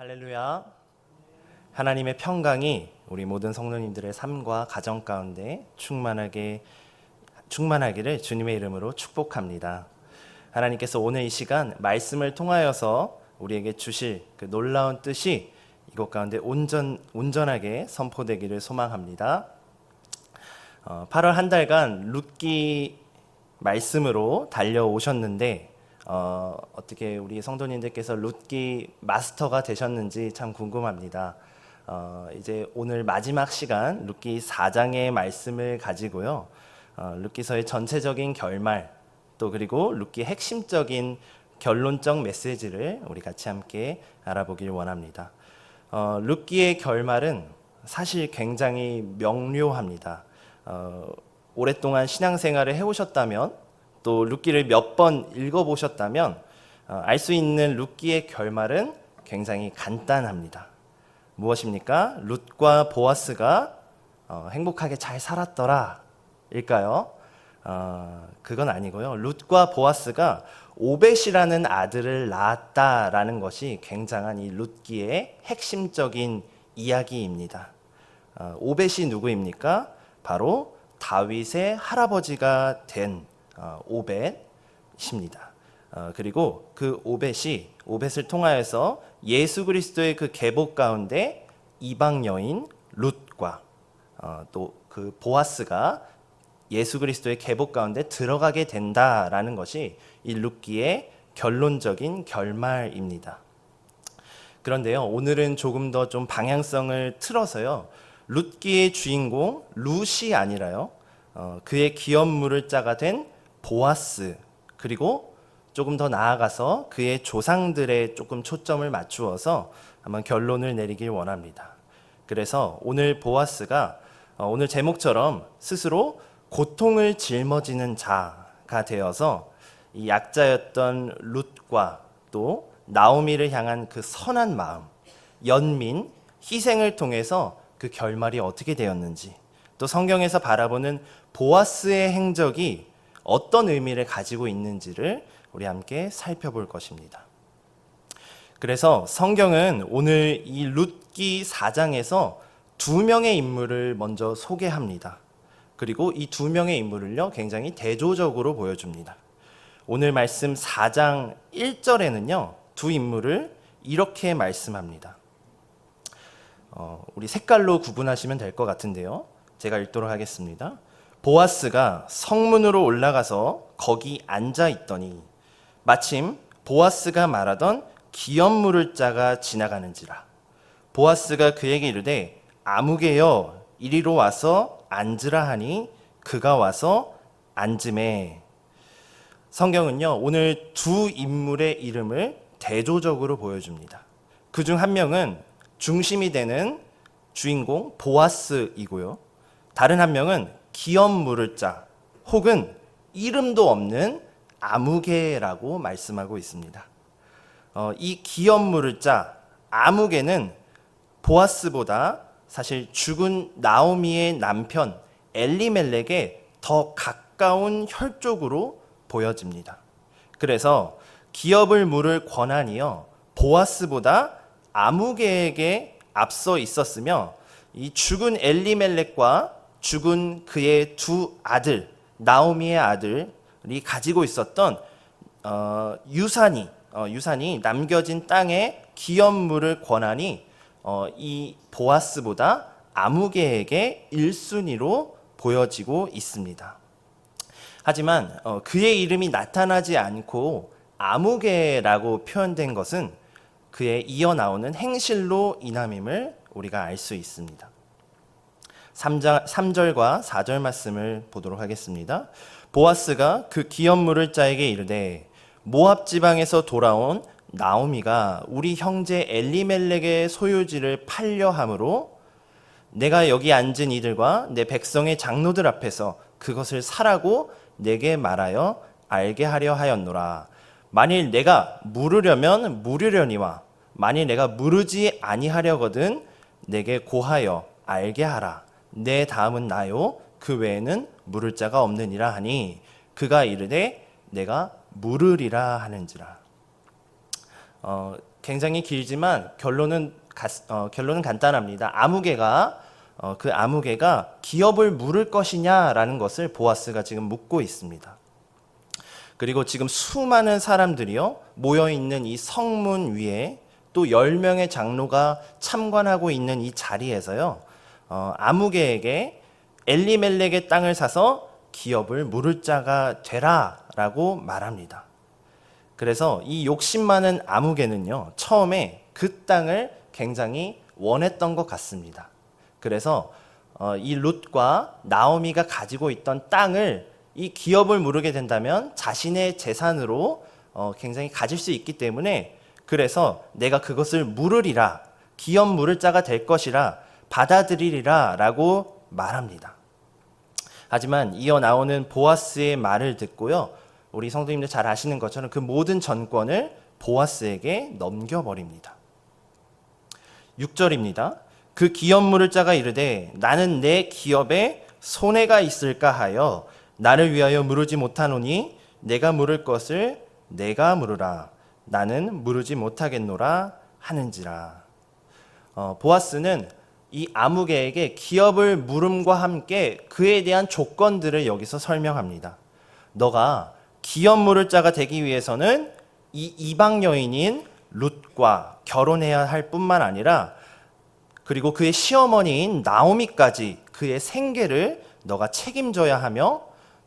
할렐루야. 하나님의 평강이 우리 모든 성도님들의 삶과 가정 가운데 충만하기를 주님의 이름으로 축복합니다. 하나님께서 오늘 이 시간 말씀을 통하여서 우리에게 주실 그 놀라운 뜻이 이곳 가운데 온전하게 선포되기를 소망합니다. 8월 한 달간 룻기 말씀으로 달려오셨는데 어떻게 우리 성도님들께서 룻기 마스터가 되셨는지 참 궁금합니다. 이제 오늘 마지막 시간 룻기 4장의 말씀을 가지고요. 룻기서의 전체적인 결말 또 그리고 룻기의 핵심적인 결론적 메시지를 우리 같이 함께 알아보길 원합니다. 룻기의 결말은 사실 굉장히 명료합니다. 오랫동안 신앙생활을 해오셨다면 또 룻기를 몇 번 읽어보셨다면 알 수 있는 룻기의 결말은 굉장히 간단합니다. 무엇입니까? 룻과 보아스가 행복하게 잘 살았더라 일까요? 그건 아니고요. 룻과 보아스가 오벳이라는 아들을 낳았다라는 것이 굉장한 이 룻기의 핵심적인 이야기입니다. 오벳이 누구입니까? 바로 다윗의 할아버지가 된 오벳입니다. 그리고 그 오벳을 통하여서 예수 그리스도의 그 계복 가운데 이방 여인 룻과 또 그 보아스가 예수 그리스도의 계복 가운데 들어가게 된다라는 것이 이 룻기의 결론적인 결말입니다. 그런데요, 오늘은 조금 더 좀 방향성을 틀어서요, 룻기의 주인공 룻이 아니라요, 그의 기업물을 짜가 된 보아스, 그리고 조금 더 나아가서 그의 조상들의 조금 초점을 맞추어서 한번 결론을 내리길 원합니다. 그래서 오늘 보아스가 오늘 제목처럼 스스로 고통을 짊어지는 자가 되어서 이 약자였던 룻과 또 나오미를 향한 그 선한 마음, 연민, 희생을 통해서 그 결말이 어떻게 되었는지, 또 성경에서 바라보는 보아스의 행적이 어떤 의미를 가지고 있는지를 우리 함께 살펴볼 것입니다. 그래서 성경은 오늘 이 룻기 4장에서 두 명의 인물을 먼저 소개합니다. 그리고 이 두 명의 인물을요, 굉장히 대조적으로 보여줍니다. 오늘 말씀 4장 1절에는요, 두 인물을 이렇게 말씀합니다. 우리 색깔로 구분하시면 될 것 같은데요. 제가 읽도록 하겠습니다. 보아스가 성문으로 올라가서 거기 앉아 있더니 마침 보아스가 말하던 기업물을 짜가 지나가는지라. 보아스가 그에게 이르되 아무개여 이리로 와서 앉으라 하니 그가 와서 앉으매. 성경은요, 오늘 두 인물의 이름을 대조적으로 보여줍니다. 그중 한 명은 중심이 되는 주인공 보아스이고요, 다른 한 명은 기업물을 짜 혹은 이름도 없는 아무개라고 말씀하고 있습니다. 이 기업물을 짜 아무개는 보아스보다 사실 죽은 나오미의 남편 엘리멜렉에 더 가까운 혈족으로 보여집니다. 그래서 기업을 물을 권한이요, 보아스보다 아무개에게 앞서 있었으며 이 죽은 엘리멜렉과 죽은 그의 두 아들, 나오미의 아들이 가지고 있었던 유산이 남겨진 땅의 기업물을 권한이 이 보아스보다 아무개에게 1순위로 보여지고 있습니다. 하지만 그의 이름이 나타나지 않고 아무개라고 표현된 것은 그의 이어나오는 행실로 인함임을 우리가 알 수 있습니다. 3절과 4절 말씀을 보도록 하겠습니다. 보아스가 그 기업물을 자에게 이르되 모압 지방에서 돌아온 나오미가 우리 형제 엘리멜렉의 소유지를 팔려 함으로 내가 여기 앉은 이들과 내 백성의 장로들 앞에서 그것을 사라고 내게 말하여 알게 하려 하였노라. 만일 내가 물으려면 물으려니와 만일 내가 물으지 아니하려거든 내게 고하여 알게 하라. 내 다음은 나요 그 외에는 물을 자가 없느니라 하니 그가 이르되 내가 물으리라 하는지라. 굉장히 길지만 결론은 간단합니다. 그 아무개가 기업을 물을 것이냐라는 것을 보아스가 지금 묻고 있습니다. 그리고 지금 수많은 사람들이요 모여 있는 이 성문 위에 또 10명의 장로가 참관하고 있는 이 자리에서요 아무개에게 엘리멜렉의 땅을 사서 기업을 물을 자가 되라라고 말합니다. 그래서 이 욕심 많은 아무개는요 처음에 그 땅을 굉장히 원했던 것 같습니다. 그래서 이 룻과 나오미가 가지고 있던 땅을 이 기업을 물게 된다면 자신의 재산으로 굉장히 가질 수 있기 때문에 그래서 내가 그것을 물으리라, 기업 물을 자가 될 것이라, 받아들이리라 라고 말합니다. 하지만 이어 나오는 보아스의 말을 듣고요 우리 성도님들 잘 아시는 것처럼 그 모든 전권을 보아스에게 넘겨버립니다. 6절입니다. 그 기업 물을 자가 이르되 나는 내 기업에 손해가 있을까 하여 나를 위하여 물으지 못하노니 내가 물을 것을 내가 물으라. 나는 물으지 못하겠노라 하는지라. 보아스는 이 아무개에게 기업을 물음과 함께 그에 대한 조건들을 여기서 설명합니다. 너가 기업 물을 자가 되기 위해서는 이 이방 여인인 룻과 결혼해야 할 뿐만 아니라 그리고 그의 시어머니인 나오미까지 그의 생계를 너가 책임져야 하며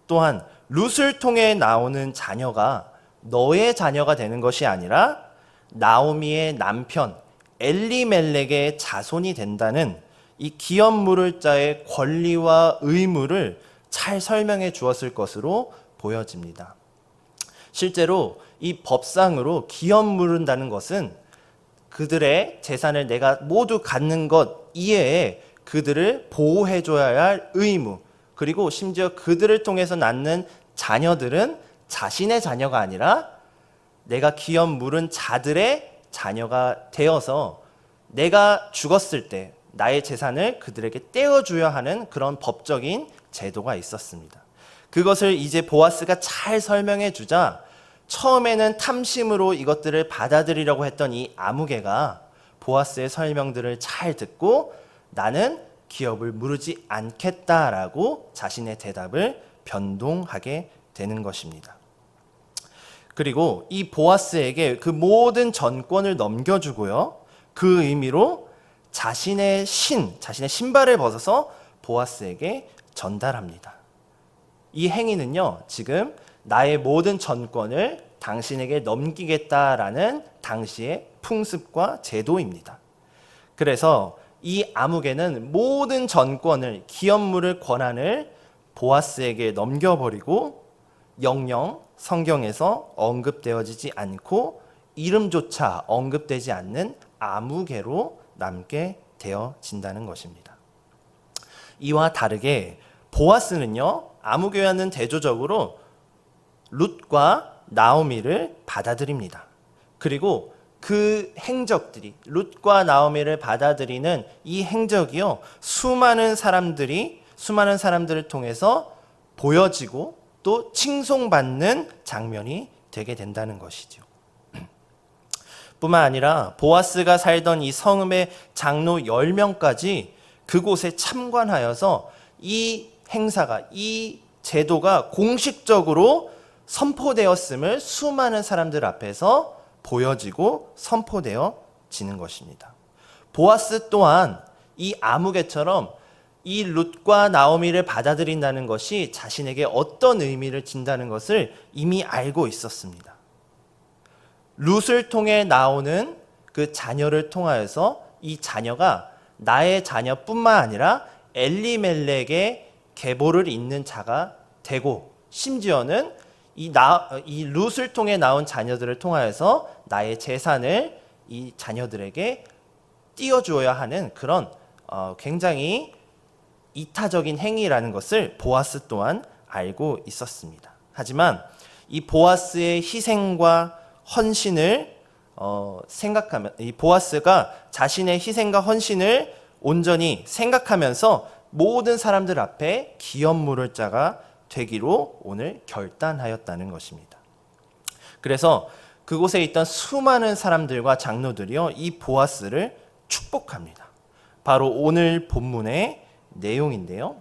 또한 룻을 통해 나오는 자녀가 너의 자녀가 되는 것이 아니라 나오미의 남편 엘리멜렉의 자손이 된다는 이 기업 물을 자의 권리와 의무를 잘 설명해 주었을 것으로 보여집니다. 실제로 이 법상으로 기업 물은다는 것은 그들의 재산을 내가 모두 갖는 것 이외에 그들을 보호해줘야 할 의무, 그리고 심지어 그들을 통해서 낳는 자녀들은 자신의 자녀가 아니라 내가 기업 물은 자들의 자녀가 되어서 내가 죽었을 때 나의 재산을 그들에게 떼어줘야 하는 그런 법적인 제도가 있었습니다. 그것을 이제 보아스가 잘 설명해 주자 처음에는 탐심으로 이것들을 받아들이려고 했던 이 아무개가 보아스의 설명들을 잘 듣고 나는 기업을 물으지 않겠다라고 자신의 대답을 변동하게 되는 것입니다. 그리고 이 보아스에게 그 모든 전권을 넘겨주고요. 그 의미로 자신의 신발을 벗어서 보아스에게 전달합니다. 이 행위는요, 지금 나의 모든 전권을 당신에게 넘기겠다라는 당시의 풍습과 제도입니다. 그래서 이 아무개는 모든 전권을, 기업 물을 권한을 보아스에게 넘겨버리고 영영 성경에서 언급되어지지 않고 이름조차 언급되지 않는 아무개로 남게 되어진다는 것입니다. 이와 다르게 보아스는요, 아무개와는 대조적으로 룻과 나오미를 받아들입니다. 그리고 그 행적들이, 룻과 나오미를 받아들이는 이 행적이요, 수많은 사람들을 통해서 보여지고 또 칭송받는 장면이 되게 된다는 것이죠. 뿐만 아니라 보아스가 살던 이 성읍의 장로 10명까지 그곳에 참관하여서 이 행사가, 이 제도가 공식적으로 선포되었음을 수많은 사람들 앞에서 보여지고 선포되어지는 것입니다. 보아스 또한 이 아무개처럼 이 룻과 나오미를 받아들인다는 것이 자신에게 어떤 의미를 진다는 것을 이미 알고 있었습니다. 룻을 통해 나오는 그 자녀를 통하여서 이 자녀가 나의 자녀뿐만 아니라 엘리멜렉의 계보를 잇는 자가 되고 심지어는 이 룻을 통해 나온 자녀들을 통하여서 나의 재산을 이 자녀들에게 띄워주어야 하는 그런 굉장히 이타적인 행위라는 것을 보아스 또한 알고 있었습니다. 하지만 이 보아스의 희생과 헌신을 생각하면, 이 보아스가 자신의 희생과 헌신을 온전히 생각하면서 모든 사람들 앞에 기업 물을 자가 되기로 오늘 결단하였다는 것입니다. 그래서 그곳에 있던 수많은 사람들과 장로들이요, 이 보아스를 축복합니다. 바로 오늘 본문의 내용인데요.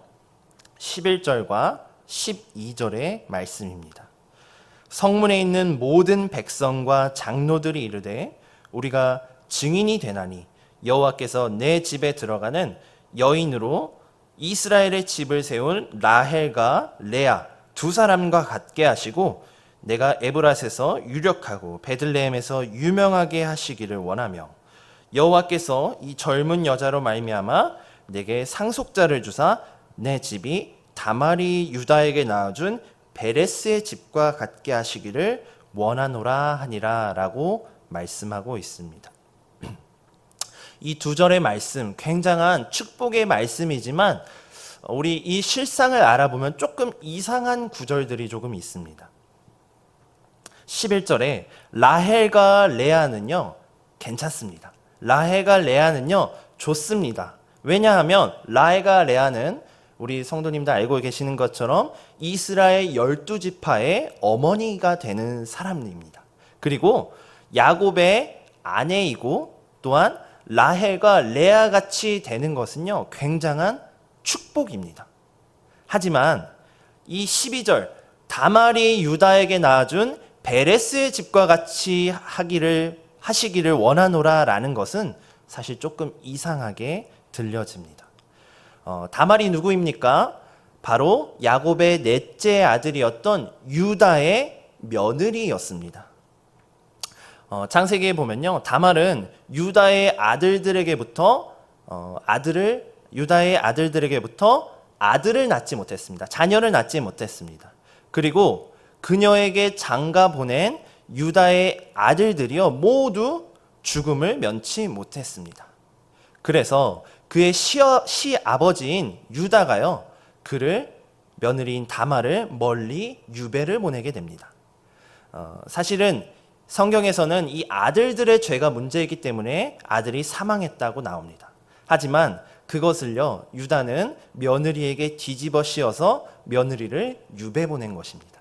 11절과 12절의 말씀입니다. 성문에 있는 모든 백성과 장로들이 이르되 우리가 증인이 되나니 여호와께서 내 집에 들어가는 여인으로 이스라엘의 집을 세운 라헬과 레아 두 사람과 같게 하시고 내가 에브랏에서 유력하고 베들레헴에서 유명하게 하시기를 원하며 여호와께서 이 젊은 여자로 말미암아 내게 상속자를 주사 내 집이 다말이 유다에게 낳아준 베레스의 집과 같게 하시기를 원하노라 하니라 라고 말씀하고 있습니다. 이 두 절의 말씀, 굉장한 축복의 말씀이지만 우리 이 실상을 알아보면 조금 이상한 구절들이 조금 있습니다. 11절에 라헬과 레아는요, 괜찮습니다. 라헬과 레아는요, 좋습니다. 왜냐하면 라헬과 레아는 우리 성도님들 알고 계시는 것처럼 이스라엘 12지파의 어머니가 되는 사람입니다. 그리고 야곱의 아내이고 또한 라헬과 레아 같이 되는 것은요, 굉장한 축복입니다. 하지만 이 12절 다말이 유다에게 낳아준 베레스의 집과 같이 하시기를 원하노라 라는 것은 사실 조금 이상하게 들려집니다. 다말이 누구입니까? 바로 야곱의 넷째 아들이었던 유다의 며느리였습니다. 창세기에 보면요, 다말은 유다의 아들들에게부터 아들을 낳지 못했습니다. 자녀를 낳지 못했습니다. 그리고 그녀에게 장가 보낸 유다의 아들들이요, 모두 죽음을 면치 못했습니다. 그래서 그의 시아버지인 유다가요, 그를 며느리인 다말을 멀리 유배를 보내게 됩니다. 사실은 성경에서는 이 아들들의 죄가 문제이기 때문에 아들이 사망했다고 나옵니다. 하지만 그것을요, 유다는 며느리에게 뒤집어 씌워서 며느리를 유배 보낸 것입니다.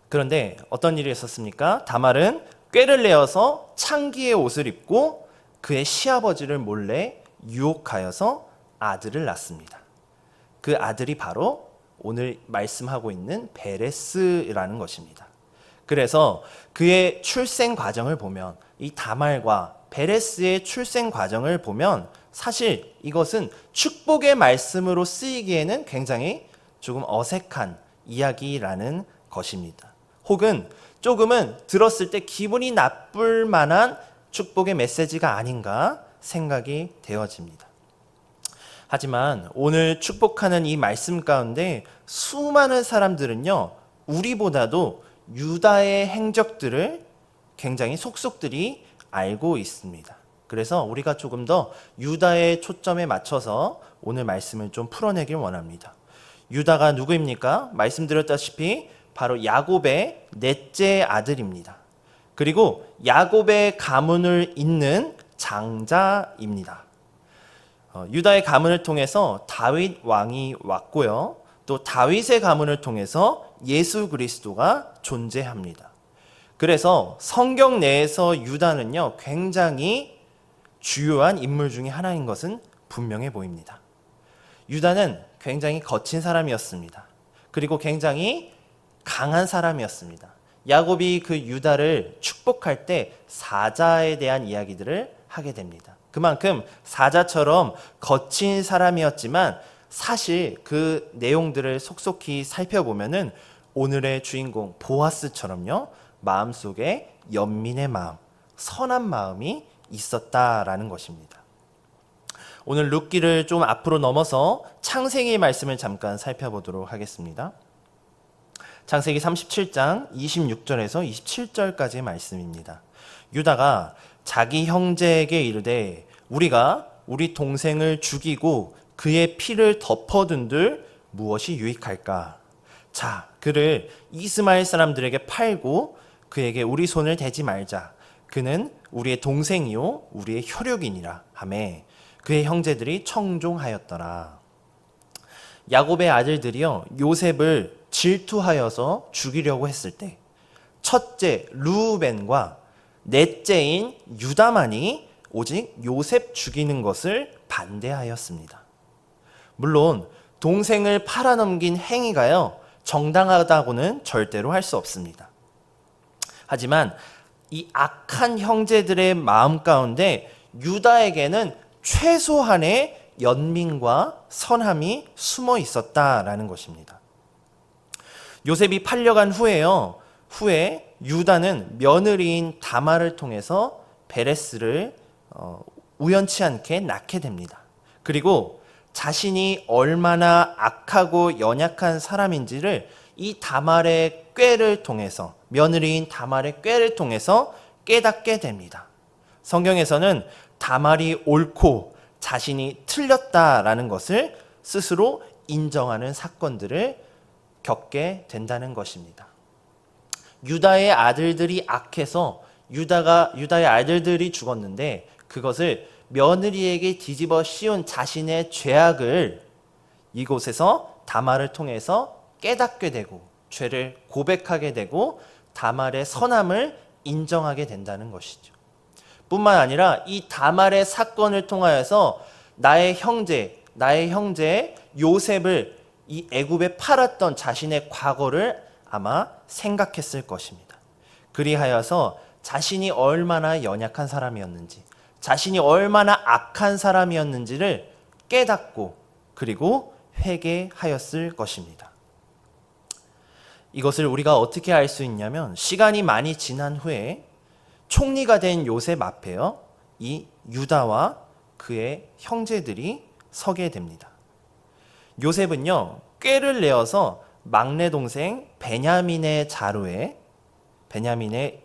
그런데 어떤 일이 있었습니까? 다말은 꾀를 내어서 창기의 옷을 입고 그의 시아버지를 몰래 유혹하여서 아들을 낳습니다. 그 아들이 바로 오늘 말씀하고 있는 베레스라는 것입니다. 그래서 그의 출생 과정을 보면, 이 다말과 베레스의 출생 과정을 보면 사실 이것은 축복의 말씀으로 쓰이기에는 굉장히 조금 어색한 이야기라는 것입니다. 혹은 조금은 들었을 때 기분이 나쁠 만한 축복의 메시지가 아닌가 생각이 되어집니다. 하지만 오늘 축복하는 이 말씀 가운데 수많은 사람들은요, 우리보다도 유다의 행적들을 굉장히 속속들이 알고 있습니다. 그래서 우리가 조금 더 유다의 초점에 맞춰서 오늘 말씀을 좀 풀어내길 원합니다. 유다가 누구입니까? 말씀드렸다시피 바로 야곱의 넷째 아들입니다. 그리고 야곱의 가문을 잇는 장자입니다. 유다의 가문을 통해서 다윗 왕이 왔고요. 또 다윗의 가문을 통해서 예수 그리스도가 존재합니다. 그래서 성경 내에서 유다는요, 굉장히 주요한 인물 중에 하나인 것은 분명해 보입니다. 유다는 굉장히 거친 사람이었습니다. 그리고 굉장히 강한 사람이었습니다. 야곱이 그 유다를 축복할 때 사자에 대한 이야기들을 하게 됩니다. 그만큼 사자처럼 거친 사람이었지만 사실 그 내용들을 속속히 살펴보면은 오늘의 주인공 보아스처럼요, 마음속에 연민의 마음, 선한 마음이 있었다라는 것입니다. 오늘 룻기를 좀 앞으로 넘어서 창세기의 말씀을 잠깐 살펴보도록 하겠습니다. 창세기 37장 26절에서 27절까지의 말씀입니다. 유다가 자기 형제에게 이르되 우리가 우리 동생을 죽이고 그의 피를 덮어둔들 무엇이 유익할까? 자, 그를 이스마엘 사람들에게 팔고 그에게 우리 손을 대지 말자. 그는 우리의 동생이요 우리의 혈육이니라 하매 그의 형제들이 청종하였더라. 야곱의 아들들이요 요셉을 질투하여서 죽이려고 했을 때 첫째 르우벤과 넷째인 유다만이 오직 요셉 죽이는 것을 반대하였습니다. 물론 동생을 팔아넘긴 행위가요, 정당하다고는 절대로 할 수 없습니다. 하지만 이 악한 형제들의 마음 가운데 유다에게는 최소한의 연민과 선함이 숨어 있었다라는 것입니다. 요셉이 팔려간 후에 유다는 며느리인 다말을 통해서 베레스를 우연치 않게 낳게 됩니다. 그리고 자신이 얼마나 악하고 연약한 사람인지를 이 다말의 꾀를 통해서, 며느리인 다말의 꾀를 통해서 깨닫게 됩니다. 성경에서는 다말이 옳고 자신이 틀렸다라는 것을 스스로 인정하는 사건들을 겪게 된다는 것입니다. 유다의 아들들이 악해서 유다의 아들들이 죽었는데, 그것을 며느리에게 뒤집어 씌운 자신의 죄악을 이곳에서 다말을 통해서 깨닫게 되고 죄를 고백하게 되고 다말의 선함을 인정하게 된다는 것이죠. 뿐만 아니라 이 다말의 사건을 통하여서 나의 형제 요셉을 이 애굽에 팔았던 자신의 과거를 아마 생각했을 것입니다. 그리하여서 자신이 얼마나 연약한 사람이었는지, 자신이 얼마나 악한 사람이었는지를 깨닫고 그리고 회개하였을 것입니다. 이것을 우리가 어떻게 알 수 있냐면, 시간이 많이 지난 후에 총리가 된 요셉 앞에요, 이 유다와 그의 형제들이 서게 됩니다. 요셉은요, 꾀를 내어서 막내 동생 베냐민의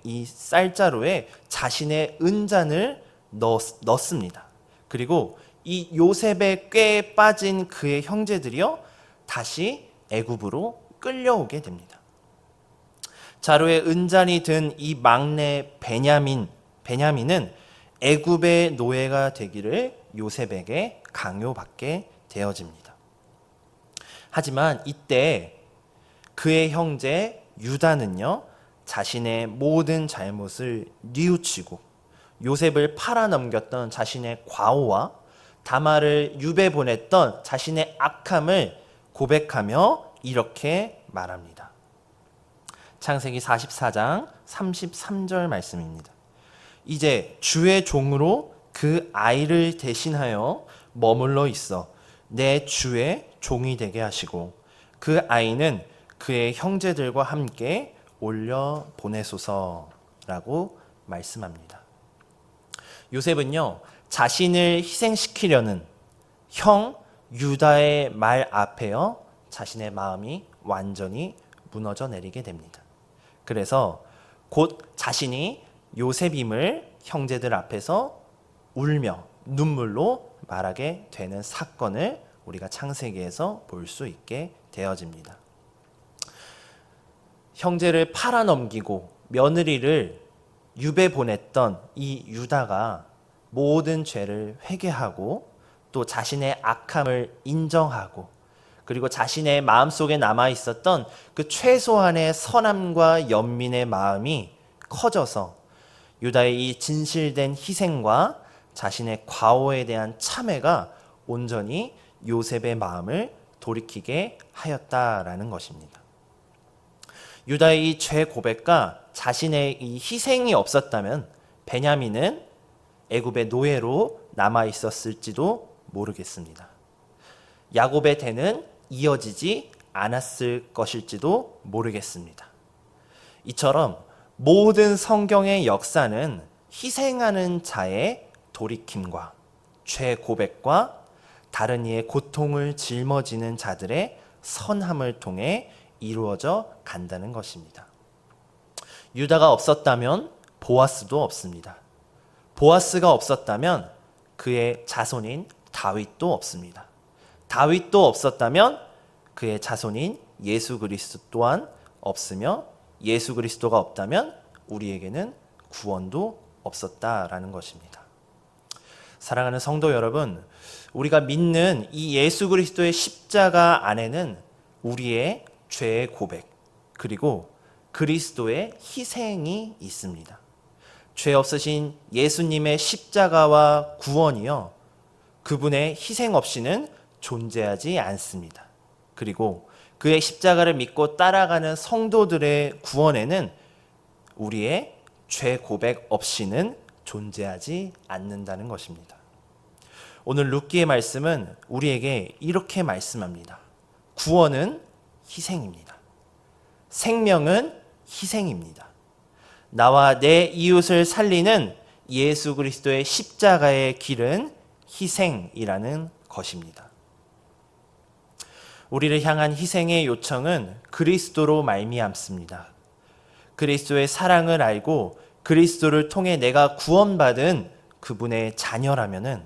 이 쌀자루에 자신의 은잔을 넣습니다. 그리고 이 요셉의 꾀에 빠진 그의 형제들이요, 다시 애굽으로 끌려오게 됩니다. 자루에 은잔이 든 이 막내 베냐민은 애굽의 노예가 되기를 요셉에게 강요받게 되어집니다. 하지만 이때 그의 형제 유다는요, 자신의 모든 잘못을 뉘우치고 요셉을 팔아넘겼던 자신의 과오와 다말을 유배 보냈던 자신의 악함을 고백하며 이렇게 말합니다. 창세기 44장 33절 말씀입니다. 이제 주의 종으로 그 아이를 대신하여 머물러 있어 내 주의 종이 되게 하시고 그 아이는 그의 형제들과 함께 올려 보내소서라고 말씀합니다. 요셉은요, 자신을 희생시키려는 형 유다의 말 앞에요, 자신의 마음이 완전히 무너져 내리게 됩니다. 그래서 곧 자신이 요셉임을 형제들 앞에서 울며 눈물로 말하게 되는 사건을 우리가 창세기에서 볼 수 있게 되어집니다. 형제를 팔아넘기고 며느리를 유배 보냈던 이 유다가 모든 죄를 회개하고 또 자신의 악함을 인정하고 그리고 자신의 마음속에 남아 있었던 그 최소한의 선함과 연민의 마음이 커져서 유다의 이 진실된 희생과 자신의 과오에 대한 참회가 온전히 요셉의 마음을 돌이키게 하였다라는 것입니다. 유다의 이 죄 고백과 자신의 이 희생이 없었다면 베냐민은 애굽의 노예로 남아 있었을지도 모르겠습니다. 야곱의 대는 이어지지 않았을 것일지도 모르겠습니다. 이처럼 모든 성경의 역사는 희생하는 자의 돌이킴과 죄 고백과 다른 이의 고통을 짊어지는 자들의 선함을 통해 이루어져 간다는 것입니다. 유다가 없었다면 보아스도 없습니다. 보아스가 없었다면 그의 자손인 다윗도 없습니다. 다윗도 없었다면 그의 자손인 예수 그리스도 또한 없으며 예수 그리스도가 없다면 우리에게는 구원도 없었다라는 것입니다. 사랑하는 성도 여러분, 우리가 믿는 이 예수 그리스도의 십자가 안에는 우리의 죄의 고백, 그리고 그리스도의 희생이 있습니다. 죄 없으신 예수님의 십자가와 구원이요, 그분의 희생 없이는 존재하지 않습니다. 그리고 그의 십자가를 믿고 따라가는 성도들의 구원에는 우리의 죄 고백 없이는 존재하지 않는다는 것입니다. 오늘 룻기의 말씀은 우리에게 이렇게 말씀합니다. 구원은 희생입니다. 생명은 희생입니다. 나와 내 이웃을 살리는 예수 그리스도의 십자가의 길은 희생이라는 것입니다. 우리를 향한 희생의 요청은 그리스도로 말미암습니다. 그리스도의 사랑을 알고 그리스도를 통해 내가 구원받은 그분의 자녀라면은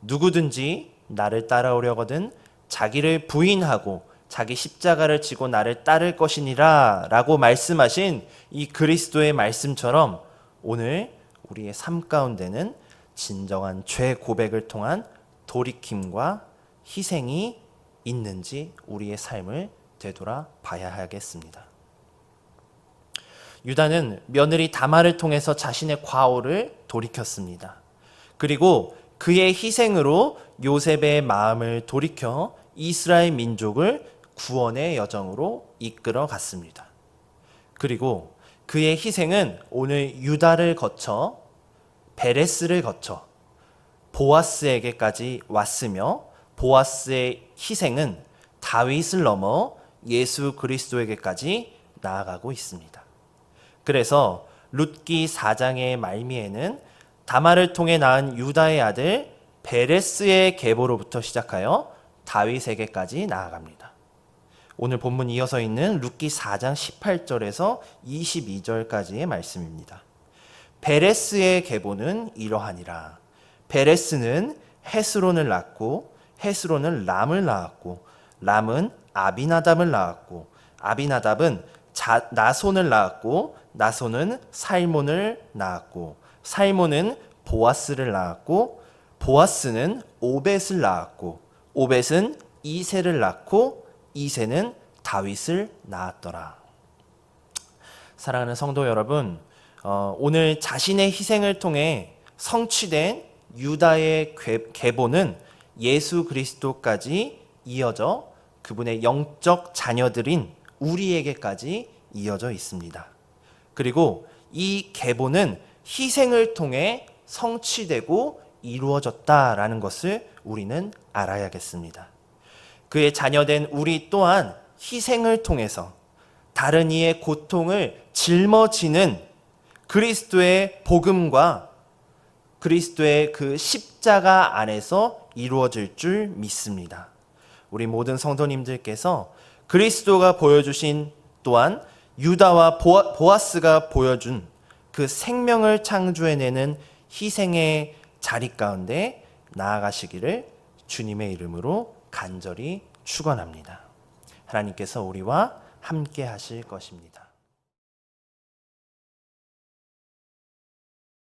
누구든지 나를 따라오려거든 자기를 부인하고 자기 십자가를 지고 나를 따를 것이니라 라고 말씀하신 이 그리스도의 말씀처럼 오늘 우리의 삶 가운데는 진정한 죄 고백을 통한 돌이킴과 희생이 있는지 우리의 삶을 되돌아 봐야 하겠습니다. 유다는 며느리 다말을 통해서 자신의 과오를 돌이켰습니다. 그리고 그의 희생으로 요셉의 마음을 돌이켜 이스라엘 민족을 구원의 여정으로 이끌어 갔습니다. 그리고 그의 희생은 오늘 유다를 거쳐 베레스를 거쳐 보아스에게까지 왔으며 보아스의 희생은 다윗을 넘어 예수 그리스도에게까지 나아가고 있습니다. 그래서 룻기 4장의 말미에는 다말을 통해 낳은 유다의 아들 베레스의 계보로부터 시작하여 다윗에게까지 나아갑니다. 오늘 본문 이어서 있는 룻기 4장 18절에서 22절까지의 말씀입니다. 베레스의 계보는 이러하니라. 베레스는 헤스론을 낳고 헤스론은 람을 낳았고 람은 아비나답을 낳았고 아비나답은 나손을 낳았고 나손은 살몬을 낳았고 살몬은 보아스를 낳았고 보아스는 오벳을 낳았고 오벳은 이새를 낳고 이새는 다윗을 낳았더라. 사랑하는 성도 여러분, 오늘 자신의 희생을 통해 성취된 유다의 계보는 예수 그리스도까지 이어져 그분의 영적 자녀들인 우리에게까지 이어져 있습니다. 그리고 이 계보는 희생을 통해 성취되고 이루어졌다라는 것을 우리는 알아야겠습니다. 그의 자녀된 우리 또한 희생을 통해서 다른 이의 고통을 짊어지는 그리스도의 복음과 그리스도의 그 십자가 안에서 이루어질 줄 믿습니다. 우리 모든 성도님들께서 그리스도가 보여주신 또한 유다와 보아스가 보여준 그 생명을 창조해내는 희생의 자리 가운데 나아가시기를 주님의 이름으로 간절히 축원합니다. 하나님께서 우리와 함께 하실 것입니다.